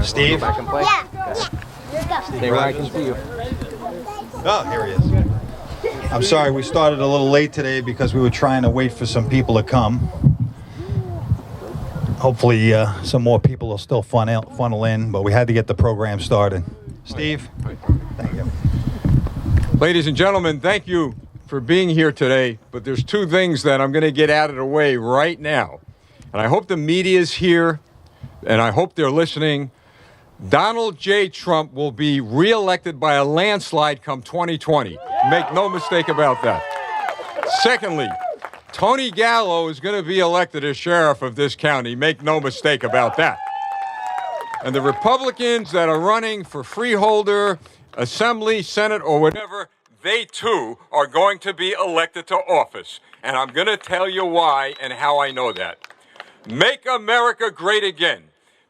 Steve? Back and play? Yeah. Stay where I can see you. Oh, here he is. I'm sorry, we started a little late today because we were trying to wait for some people to come. Hopefully, some more people will still funnel in, but we had to get the program started. Steve? Thank you. Ladies and gentlemen, thank you for being here today, but there's two things that I'm going to get out of the way right now. And I hope the media is here, and I hope they're listening. Donald J. Trump will be reelected by a landslide come 2020. Make no mistake about that. Secondly, Tony Gallo is going to be elected as sheriff of this county. Make no mistake about that. And the Republicans that are running for freeholder, assembly, senate, or whatever, they too are going to be elected to office. And I'm going to tell you why and how I know that. Make America great again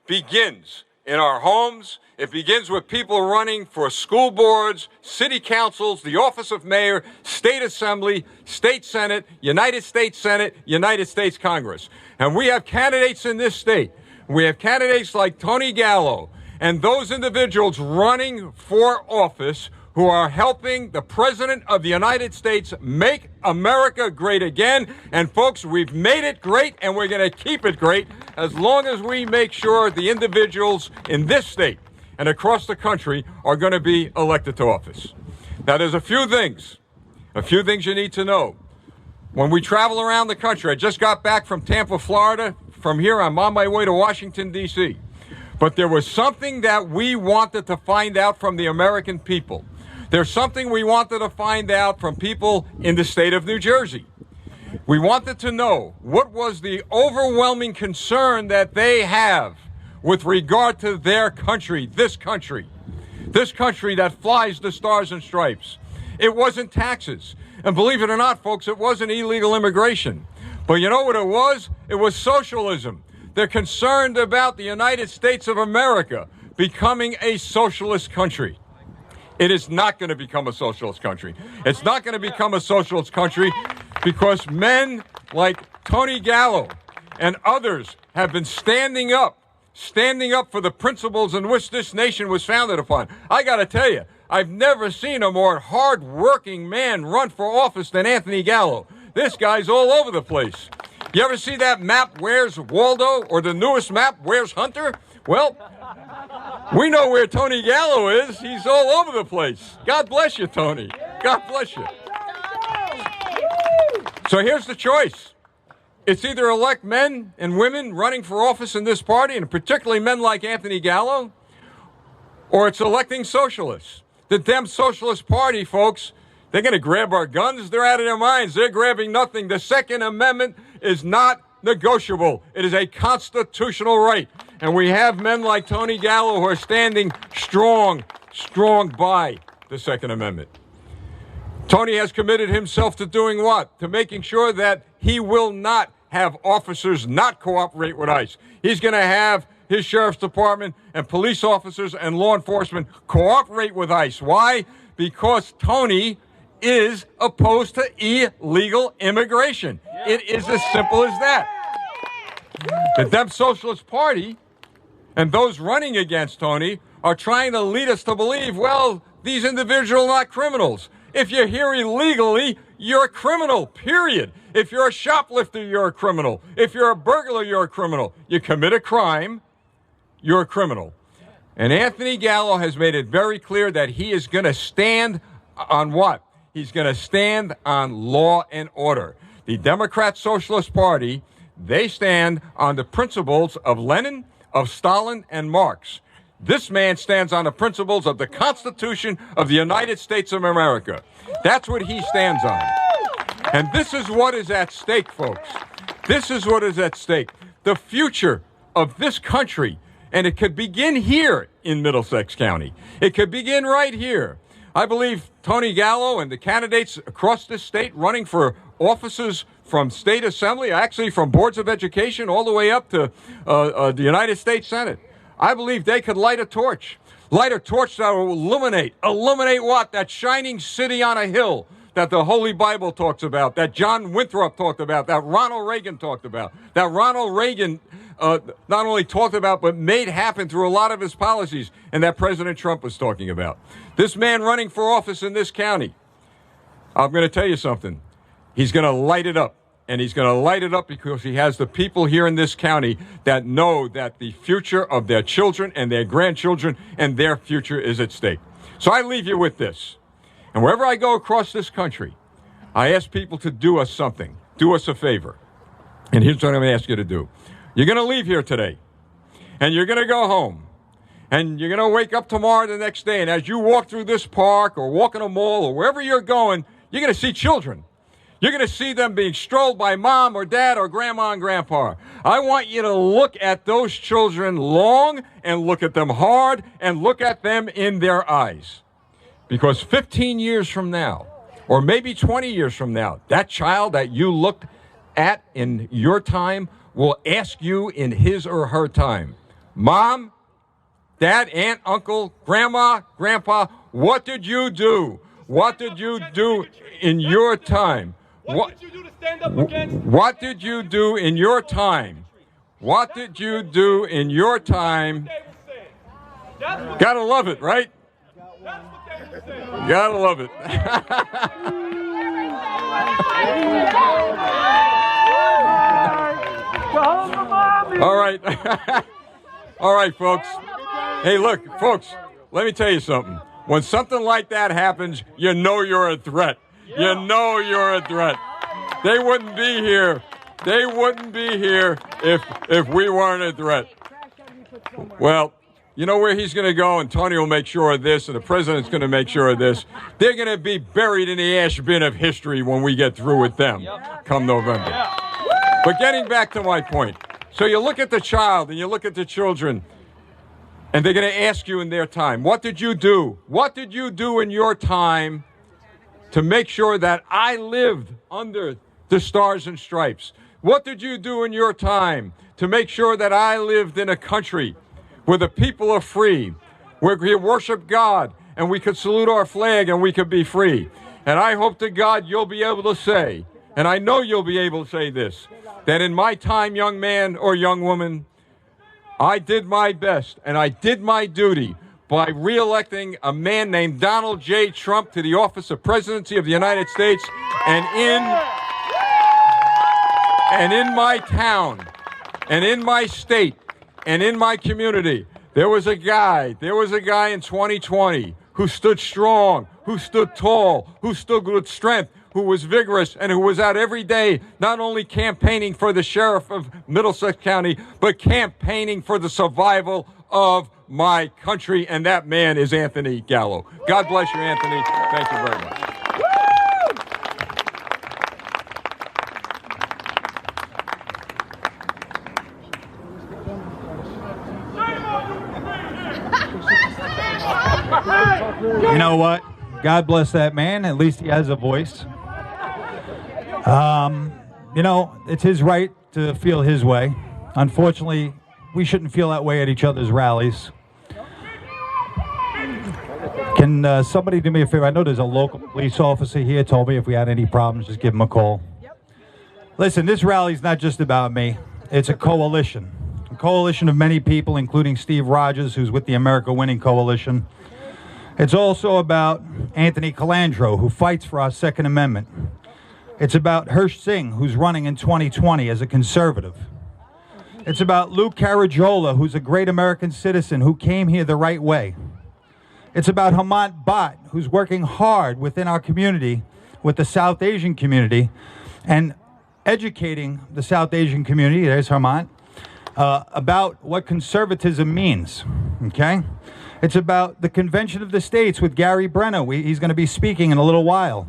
begins in our homes. It begins with people running for school boards, city councils, the office of mayor, state assembly, state senate, United States Senate, United States Congress. And we have candidates in this state. We have candidates like Tony Gallo and those individuals running for office who are helping the President of the United States make America great again. And folks, we've made it great and we're going to keep it great as long as we make sure the individuals in this state and across the country are going to be elected to office. Now, there's a few things you need to know. When we travel around the country, I just got back from Tampa, Florida. From here, I'm on my way to Washington, D.C. But there was something that we wanted to find out from the American people. There's something we wanted to find out from people in the state of New Jersey. We wanted to know what was the overwhelming concern that they have with regard to their country, this country that flies the stars and stripes. It wasn't taxes. And believe it or not, folks, it wasn't illegal immigration. But you know what it was? It was socialism. They're concerned about the United States of America becoming a socialist country. It is not going to become a socialist country. It's not going to become a socialist country because men like Tony Gallo and others have been standing up for the principles in which this nation was founded upon. I got to tell you, I've never seen a more hard-working man run for office than Anthony Gallo. This guy's all over the place. You ever see that map, Where's Waldo, or the newest map, Where's Hunter? Well, we know where Tony Gallo is. He's all over the place. God bless you, Tony. God bless you. So here's the choice. It's either elect men and women running for office in this party, and particularly men like Anthony Gallo, or it's electing socialists. The Dem Socialist Party, folks, they're going to grab our guns. They're out of their minds. They're grabbing nothing. The Second Amendment is not negotiable. It is a constitutional right. And we have men like Tony Gallo who are standing strong by the Second Amendment. Tony has committed himself to doing what? To making sure that he will not have officers not cooperate with ICE. He's going to have his sheriff's department and police officers and law enforcement cooperate with ICE. Why? Because Tony is opposed to illegal immigration. It is as simple as that. The Dem Socialist Party and those running against Tony are trying to lead us to believe, well, these individuals are not criminals. If you're here illegally, you're a criminal, period. If you're a shoplifter, you're a criminal. If you're a burglar, you're a criminal. You commit a crime, you're a criminal. And Anthony Gallo has made it very clear that he is going to stand on what? He's going to stand on law and order. The Democrat Socialist Party, they stand on the principles of Lenin, of Stalin, and Marx. This man stands on the principles of the Constitution of the United States of America. That's what he stands on. And this is what is at stake, folks. This is what is at stake. The future of this country, and it could begin here in Middlesex County. It could begin right here. I believe Tony Gallo and the candidates across this state running for offices from state assembly, actually from boards of education, all the way up to the United States Senate. I believe they could light a torch that will illuminate what? That shining city on a hill that the Holy Bible talks about, that John Winthrop talked about, that Ronald Reagan talked about, that Ronald Reagan not only talked about, but made happen through a lot of his policies, and that President Trump was talking about. This man running for office in this county, I'm going to tell you something. He's going to light it up. And he's going to light it up because he has the people here in this county that know that the future of their children and their grandchildren and their future is at stake. So I leave you with this. And wherever I go across this country, I ask people to do us something, do us a favor. And here's what I'm going to ask you to do. You're going to leave here today, and you're going to go home, and you're going to wake up tomorrow the next day, and as you walk through this park or walk in a mall or wherever you're going, you're going to see children. You're going to see them being strolled by mom or dad or grandma and grandpa. I want you to look at those children long and look at them hard and look at them in their eyes. Because 15 years from now, or maybe 20 years from now, that child that you looked at in your time will ask you in his or her time, Mom, Dad, Aunt, Uncle, Grandma, Grandpa, what did you do? What did you do in your time? What did you do to stand up against? What did you do in your time? What did you do in your time? Gotta love it, right? Gotta love it. All right. All right, folks. Hey, look, folks, let me tell you something. When something like that happens, you know you're a threat. You know you're a threat. They wouldn't be here. They wouldn't be here if we weren't a threat. Well, you know where he's going to go, and Tony will make sure of this, and the president's going to make sure of this. They're going to be buried in the ash bin of history when we get through with them come November. But getting back to my point. So you look at the child and you look at the children, and they're going to ask you in their time, what did you do? What did you do in your time to make sure that I lived under the stars and stripes? What did you do in your time to make sure that I lived in a country where the people are free, where we worship God and we could salute our flag and we could be free? And I hope to God you'll be able to say, and I know you'll be able to say this, that in my time, young man or young woman, I did my best and I did my duty by re-electing a man named Donald J. Trump to the office of presidency of the United States. And in my town, and in my state, and in my community, there was a guy in 2020 who stood strong, who stood tall, who stood with strength, who was vigorous, and who was out every day not only campaigning for the sheriff of Middlesex County, but campaigning for the survival of my country, and that man is Anthony Gallo. God bless you, Anthony. Thank you very much. You know what? God bless that man. At least he has a voice. You know, it's his right to feel his way. Unfortunately, we shouldn't feel that way at each other's rallies. Can somebody do me a favor? I know there's a local police officer here, told me if we had any problems, just give him a call. Listen, this rally's not just about me. It's a coalition of many people, including Steve Rogers, who's with the America Winning Coalition. It's also about Anthony Calandro, who fights for our Second Amendment. It's about Hirsch Singh, who's running in 2020 as a conservative. It's about Lou Carajola, who's a great American citizen who came here the right way. It's about Hemant Bhatt, who's working hard within our community, with the South Asian community, and educating the South Asian community, there's Hemant, about what conservatism means, okay? It's about the Convention of the States with Gary Brenner. He's going to be speaking in a little while.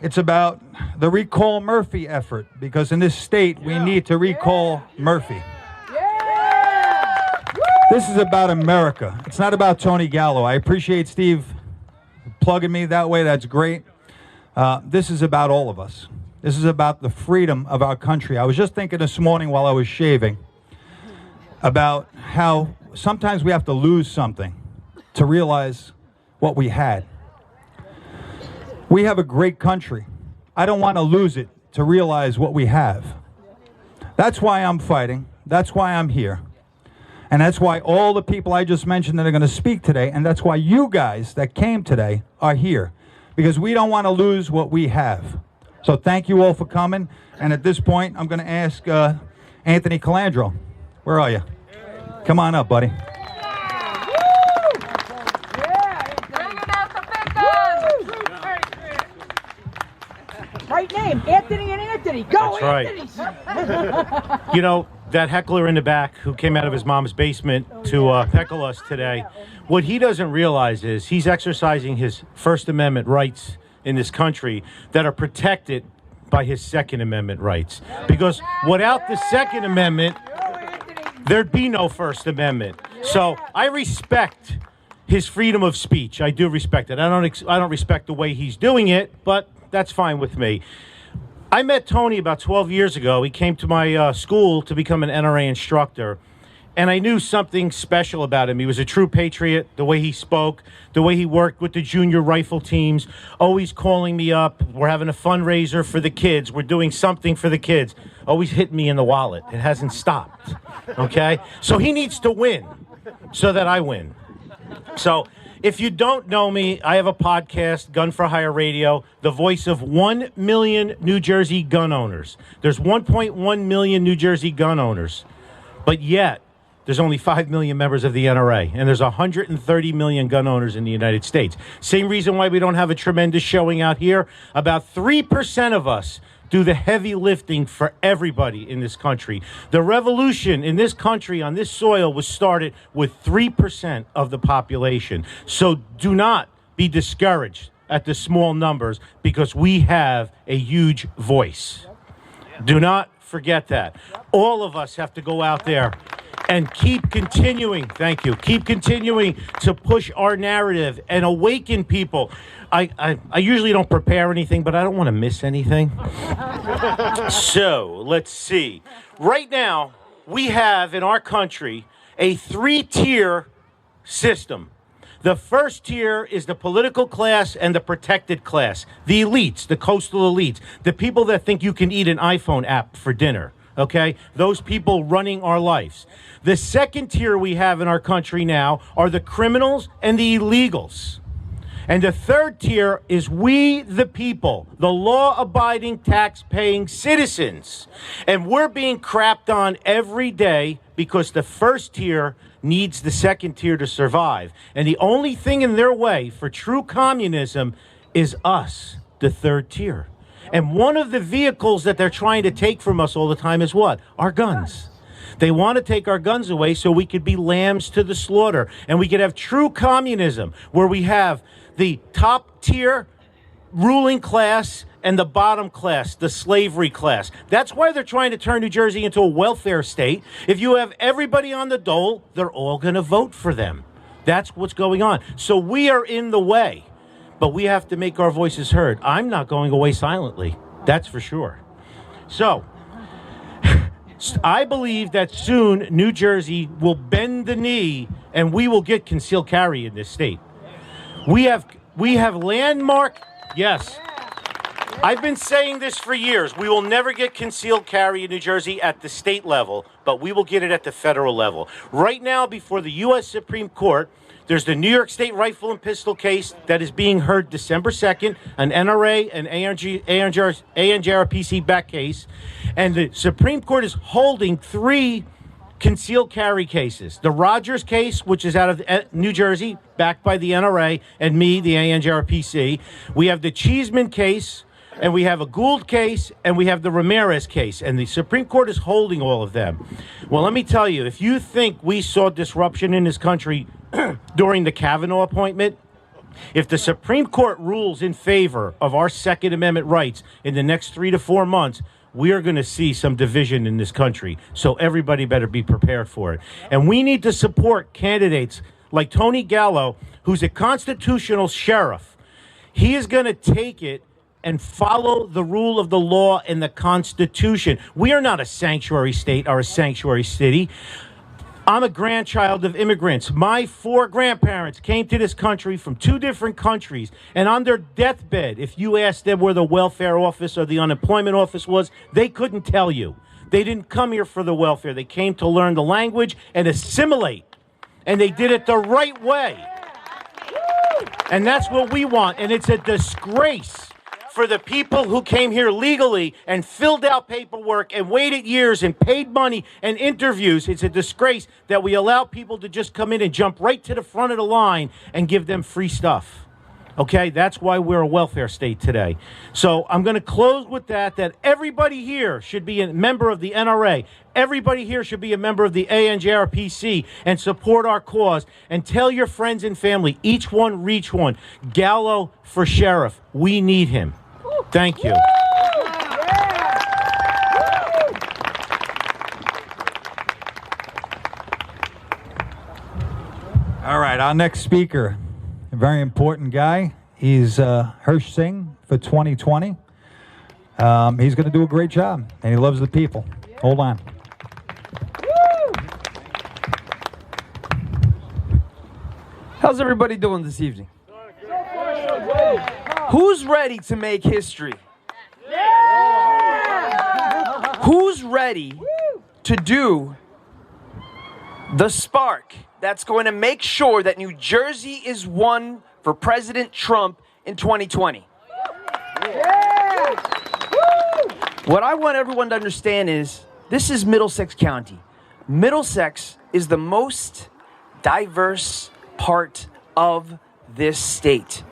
It's about the Recall Murphy effort, because in this state, we need to recall Murphy. This is about America. It's not about Tony Gallo. I appreciate Steve plugging me that way. That's great. This is about all of us. This is about the freedom of our country. I was just thinking this morning while I was shaving about how sometimes we have to lose something to realize what we had. We have a great country. I don't want to lose it to realize what we have. That's why I'm fighting. That's why I'm here. And that's why all the people I just mentioned that are going to speak today, and that's why you guys that came today are here. Because we don't want to lose what we have. So thank you all for coming. And at this point, I'm going to ask Anthony Calandro. Where are you? Come on up, buddy. Right name, Anthony and Anthony. Go, That's Anthony! You know, that heckler in the back who came out of his mom's basement to heckle us today, what he doesn't realize is he's exercising his First Amendment rights in this country that are protected by his Second Amendment rights. Because without the Second Amendment, there'd be no First Amendment. So I respect his freedom of speech. I do respect it. I don't respect the way he's doing it, but that's fine with me. I met Tony about 12 years ago. He came to my school to become an NRA instructor, and I knew something special about him. He was a true patriot, the way he spoke, the way he worked with the junior rifle teams, always calling me up. We're having a fundraiser for the kids. We're doing something for the kids. Always hitting me in the wallet. It hasn't stopped, okay? So he needs to win so that I win. So if you don't know me, I have a podcast, Gun for Hire Radio, the voice of 1 million New Jersey gun owners. There's 1.1 million New Jersey gun owners, but yet there's only 5 million members of the NRA, and there's 130 million gun owners in the United States. Same reason why we don't have a tremendous showing out here. About 3% of us do the heavy lifting for everybody in this country. The revolution in this country, on this soil, was started with 3% of the population. So do not be discouraged at the small numbers, because we have a huge voice. Do not forget that. All of us have to go out there and keep continuing, thank you, keep continuing to push our narrative and awaken people. I usually don't prepare anything, but I don't want to miss anything. So, let's see. Right now, we have in our country a 3-tier system. The first tier is the political class and the protected class, the elites, the coastal elites, the people that think you can eat an iPhone app for dinner. Okay, those people running our lives. The second tier we have in our country now are the criminals and the illegals. And the third tier is we, the people, the law-abiding, tax-paying citizens. And we're being crapped on every day because the first tier needs the second tier to survive. And the only thing in their way for true communism is us, the third tier. And one of the vehicles that they're trying to take from us all the time is what? Our guns. They want to take our guns away so we could be lambs to the slaughter. And we could have true communism where we have the top tier ruling class and the bottom class, the slavery class. That's why they're trying to turn New Jersey into a welfare state. If you have everybody on the dole, they're all going to vote for them. That's what's going on. So we are in the way. But we have to make our voices heard. I'm not going away silently. That's for sure. So, I believe that soon New Jersey will bend the knee and we will get concealed carry in this state. We have landmark, yes. I've been saying this for years. We will never get concealed carry in New Jersey at the state level, but we will get it at the federal level. Right now, before the U.S. Supreme Court, there's the New York State rifle and pistol case that is being heard December 2nd, an NRA and ANJRPC back case. And the Supreme Court is holding 3 concealed carry cases. The Rogers case, which is out of New Jersey, backed by the NRA, and me, the ANJRPC. We have the Cheeseman case, and we have a Gould case, and we have the Ramirez case. And the Supreme Court is holding all of them. Well, let me tell you, if you think we saw disruption in this country during the Kavanaugh appointment, if the Supreme Court rules in favor of our Second Amendment rights in the next 3 to 4 months, we are going to see some division in this country. So everybody better be prepared for it. And we need to support candidates like Tony Gallo, who's a constitutional sheriff. He is going to take it and follow the rule of the law and the Constitution. We are not a sanctuary state or a sanctuary city. I'm a grandchild of immigrants. My 4 grandparents came to this country from 2 different countries, and on their deathbed, if you asked them where the welfare office or the unemployment office was, they couldn't tell you. They didn't come here for the welfare. They came to learn the language and assimilate. And they did it the right way. And that's what we want. And it's a disgrace for the people who came here legally and filled out paperwork and waited years and paid money and interviews. It's a disgrace that we allow people to just come in and jump right to the front of the line and give them free stuff. Okay, that's why we're a welfare state today. So I'm going to close with that everybody here should be a member of the NRA. Everybody here should be a member of the ANJRPC and support our cause. And tell your friends and family, each one reach one. Gallo for sheriff. We need him. Thank you. All right, our next speaker, a very important guy. He's Hirsch Singh for 2020. He's going to do a great job, and he loves the people. Hold on. How's everybody doing this evening? Who's ready to make history? Who's ready to do the spark that's going to make sure that New Jersey is won for President Trump in 2020? What I want everyone to understand is this is Middlesex County. Middlesex is the most diverse part of this state.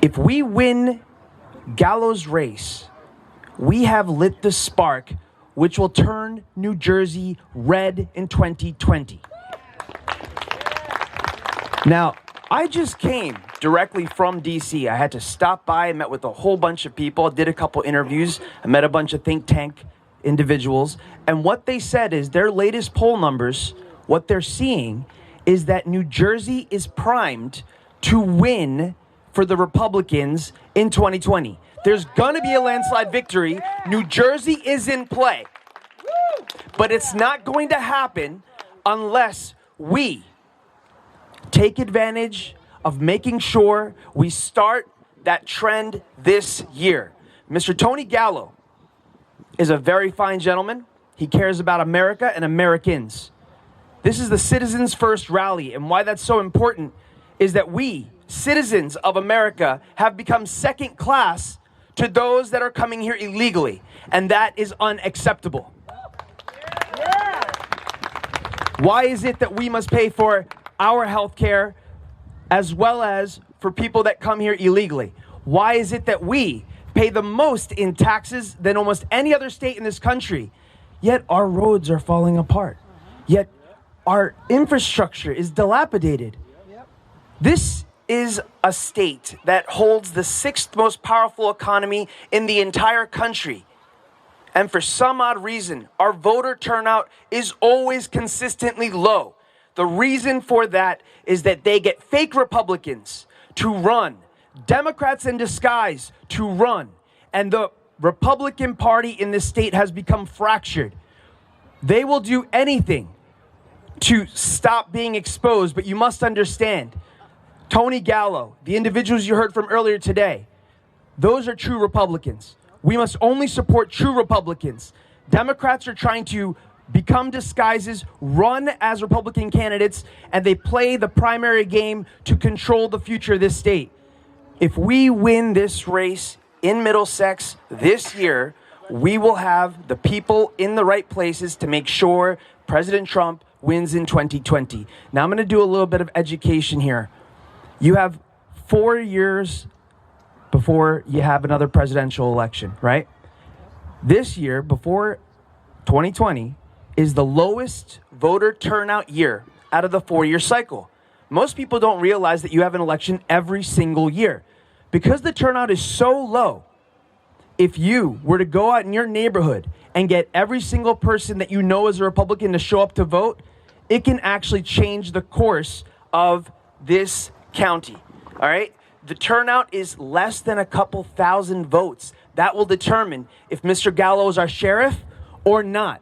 If we win Gallo's race, we have lit the spark which will turn New Jersey red in 2020. Now, I just came directly from DC. I had to stop by, I met with a whole bunch of people, did a couple interviews, I met a bunch of think tank individuals, and what they said is their latest poll numbers, what they're seeing is that New Jersey is primed to win for the Republicans in 2020. There's gonna be a landslide victory. New Jersey is in play. But it's not going to happen unless we take advantage of making sure we start that trend this year. Mr. Tony Gallo is a very fine gentleman. He cares about America and Americans. This is the Citizens First rally, and why that's so important is that we, citizens of America, have become second class to those that are coming here illegally, and that is unacceptable. Why is it that we must pay for our health care as well as for people that come here illegally? Why is it that we pay the most in taxes than almost any other state in this country, yet our roads are falling apart, yet our infrastructure is dilapidated? This is a state that holds the 6th most powerful economy in the entire country. And for some odd reason, our voter turnout is always consistently low. The reason for that is that they get fake Republicans to run, Democrats in disguise to run, and the Republican Party in this state has become fractured. They will do anything to stop being exposed, but you must understand, Tony Gallo, the individuals you heard from earlier today, those are true Republicans. We must only support true Republicans. Democrats are trying to become disguises, run as Republican candidates, and they play the primary game to control the future of this state. If we win this race in Middlesex this year, we will have the people in the right places to make sure President Trump wins in 2020. Now I'm going to do a little bit of education here. You have 4 years before you have another presidential election, right? This year, before 2020, is the lowest voter turnout year out of the 4-year cycle. Most people don't realize that you have an election every single year. Because the turnout is so low, if you were to go out in your neighborhood and get every single person that you know is a Republican to show up to vote, it can actually change the course of this county, all right? The turnout is less than a couple thousand votes. That will determine if Mr. Gallo is our sheriff or not.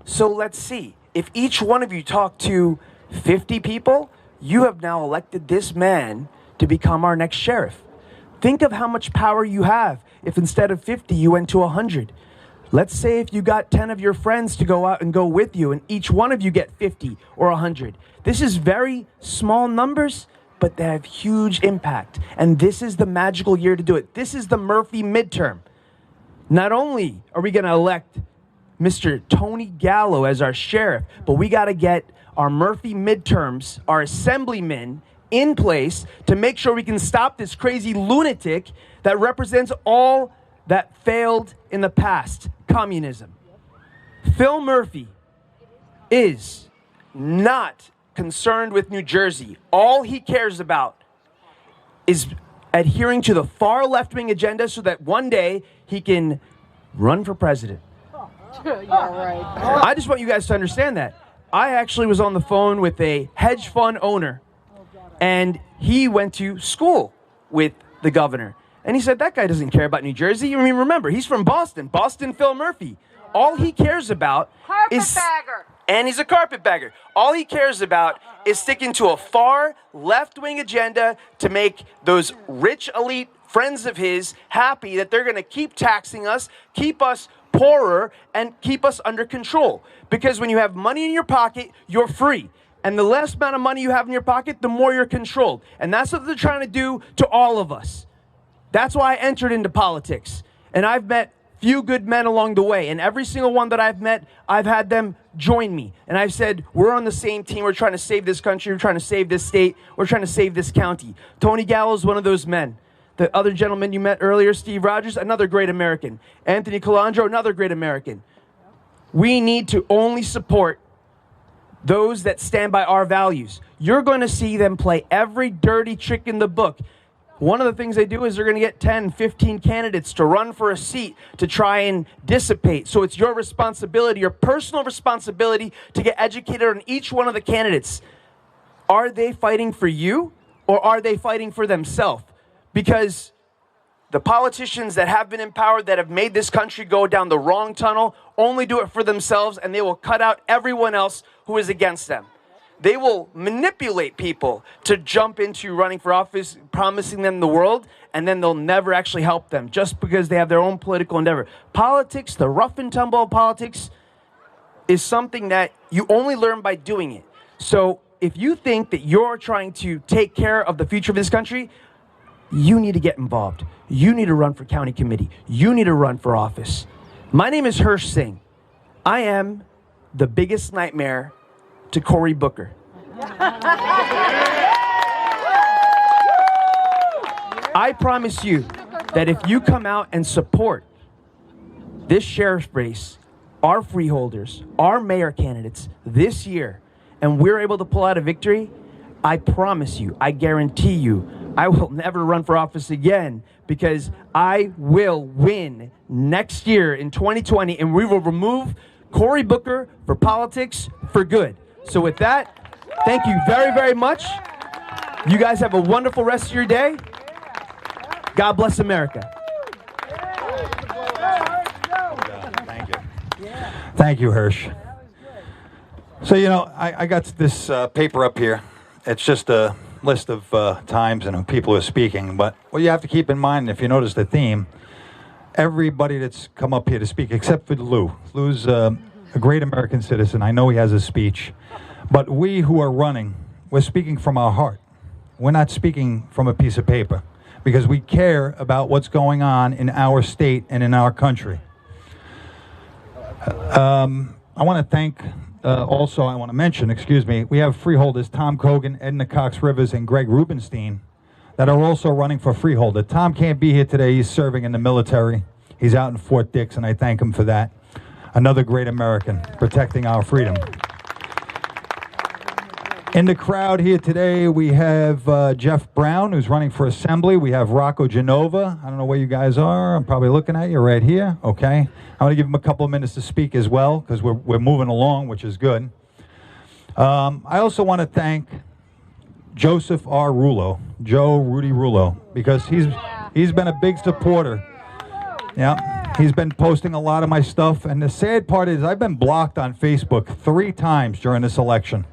So let's see. If each one of you talk to 50 people, you have now elected this man to become our next sheriff. Think of how much power you have if instead of 50, you went to 100. Let's say if you got 10 of your friends to go out and go with you, and each one of you get 50 or 100. This is very small numbers, but they have huge impact. And this is the magical year to do it. This is the Murphy midterm. Not only are we going to elect Mr. Tony Gallo as our sheriff, but we got to get our Murphy midterms, our assemblymen, in place to make sure we can stop this crazy lunatic that represents all that failed in the past, communism. Phil Murphy is not concerned with New Jersey. All he cares about is adhering to the far left-wing agenda so that one day he can run for president. I just want you guys to understand that. I actually was on the phone with a hedge fund owner, and he went to school with the governor. And he said, that guy doesn't care about New Jersey. I mean, remember, he's from Boston. Boston Phil Murphy. All he cares about is... And he's a carpetbagger. All he cares about is sticking to a far left-wing agenda to make those rich elite friends of his happy that they're going to keep taxing us, keep us poorer, and keep us under control. Because when you have money in your pocket, you're free. And the less amount of money you have in your pocket, the more you're controlled. And that's what they're trying to do to all of us. That's why I entered into politics. And I've met few good men along the way. And every single one that I've met, I've had them join me. And I've said, we're on the same team. We're trying to save this country. We're trying to save this state. We're trying to save this county. Tony Gallo is one of those men. The other gentleman you met earlier, Steve Rogers, another great American. Anthony Calandro, another great American. We need to only support those that stand by our values. You're going to see them play every dirty trick in the book. One of the things they do is they're going to get 10, 15 candidates to run for a seat to try and dissipate. So it's your responsibility, your personal responsibility, to get educated on each one of the candidates. Are they fighting for you, or are they fighting for themselves? Because the politicians that have been in power, that have made this country go down the wrong tunnel, only do it for themselves, and they will cut out everyone else who is against them. They will manipulate people to jump into running for office, promising them the world, and then they'll never actually help them just because they have their own political endeavor. Politics, the rough and tumble of politics, is something that you only learn by doing it. So if you think that you're trying to take care of the future of this country, you need to get involved. You need to run for county committee. You need to run for office. My name is Hirsch Singh. I am the biggest nightmare to Cory Booker. I promise you that if you come out and support this sheriff's race, our freeholders, our mayor candidates this year, and we're able to pull out a victory, I promise you, I guarantee you, I will never run for office again, because I will win next year in 2020, and we will remove Cory Booker for politics for good. So with that, thank you very, very much. You guys have a wonderful rest of your day. God bless America. Thank you. Thank you, Hirsch. So, you know, I got this paper up here. It's just a list of times and people who are speaking. But what you have to keep in mind, if you notice the theme, everybody that's come up here to speak, except for Lou. Lou's a great American citizen. I know he has a speech. But we who are running, we're speaking from our heart. We're not speaking from a piece of paper, because we care about what's going on in our state and in our country. I want to thank, I want to mention, we have freeholders Tom Cogan, Edna Cox Rivers, and Greg Rubenstein that are also running for freeholder. Tom can't be here today. He's serving in the military. He's out in Fort Dix, and I thank him for that. Another great American protecting our freedom. In the crowd here today, we have Jeff Brown, who's running for Assembly. We have Rocco Genova. I don't know where you guys are. I'm probably looking at you right here. Okay. I'm going to give him a couple of minutes to speak as well, because we're moving along, which is good. I also want to thank Joseph R. Rulo, Rudy Rulo, because he's been a big supporter. Yeah, he's been posting a lot of my stuff. And the sad part is I've been blocked on Facebook 3 times during this election.